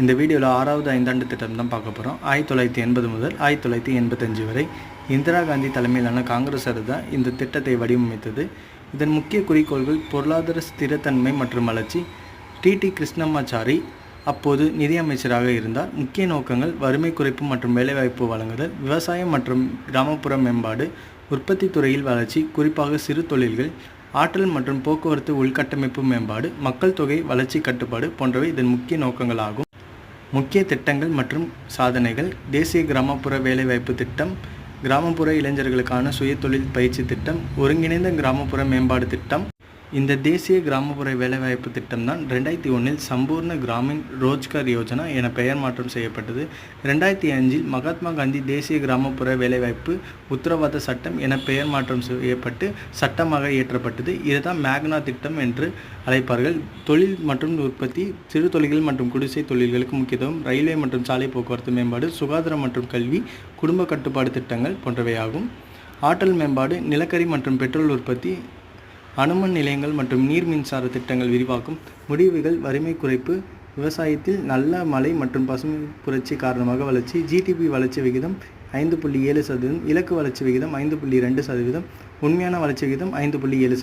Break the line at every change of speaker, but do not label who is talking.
இந்த வீடியோவில் 6வது ஐந்தாண்டு திட்டம் தான் பார்க்க போகிறோம். 1980 முதல் 1985 வரை இந்திரா காந்தி தலைமையிலான காங்கிரஸ் அரசு தான் இந்த திட்டத்தை வடிவமைத்தது. இதன் முக்கிய குறிக்கோள்கள் பொருளாதார ஸ்திரத்தன்மை மற்றும் வளர்ச்சி. டி கிருஷ்ணமாச்சாரி அப்போது நிதியமைச்சராக இருந்தார். முக்கிய நோக்கங்கள் வறுமை குறைப்பு மற்றும் வேலைவாய்ப்பு வழங்குதல், விவசாயம் மற்றும் கிராமப்புற மேம்பாடு, உற்பத்தி துறையில் வளர்ச்சி, குறிப்பாக சிறு தொழில்கள், ஆற்றல் மற்றும் போக்குவரத்து உள்கட்டமைப்பு மேம்பாடு, மக்கள் தொகை வளர்ச்சி கட்டுப்பாடு போன்றவை இதன் முக்கிய நோக்கங்களாகும். முக்கிய திட்டங்கள் மற்றும் சாதனைகள்: தேசிய கிராமப்புற வேலைவாய்ப்பு திட்டம், கிராமப்புற இளைஞர்களுக்கான சுயதொழில் பயிற்சி திட்டம், ஒருங்கிணைந்த கிராமப்புற மேம்பாடு திட்டம். இந்த தேசிய கிராமப்புற வேலைவாய்ப்பு திட்டம் தான் 2001 சம்பூர்ண கிராமின் ரோஜ்கர் யோஜனா என பெயர் மாற்றம் செய்யப்பட்டது. 2005 மகாத்மா காந்தி தேசிய கிராமப்புற வேலைவாய்ப்பு உத்தரவாத சட்டம் என பெயர் மாற்றம் செய்யப்பட்டு சட்டமாக இயற்றப்பட்டது. இதுதான் மேக்னா திட்டம் என்று அழைப்பார்கள். தொழில் மற்றும் உற்பத்தி, சிறு தொழில்கள் மற்றும் குடிசை தொழில்களுக்கு முக்கியத்துவம், ரயில்வே மற்றும் சாலை போக்குவரத்து மேம்பாடு, சுகாதாரம் மற்றும் கல்வி, குடும்ப கட்டுப்பாடு திட்டங்கள் போன்றவையாகும். ஆற்றல் மேம்பாடு, நிலக்கரி மற்றும் பெட்ரோல் உற்பத்தி, அணுமின் நிலையங்கள் மற்றும் நீர் மின்சார திட்டங்கள் விரிவாக்கும். முடிவுகள்: வறுமை குறைப்பு, விவசாயத்தில் நல்ல மழை மற்றும் பசுமை புரட்சி காரணமாக வளர்ச்சி, ஜிடிபி வளர்ச்சி விகிதம் 5.7%, இலக்கு வளர்ச்சி விகிதம் 5.2%, உண்மையான வளர்ச்சி விகிதம் 5.7%.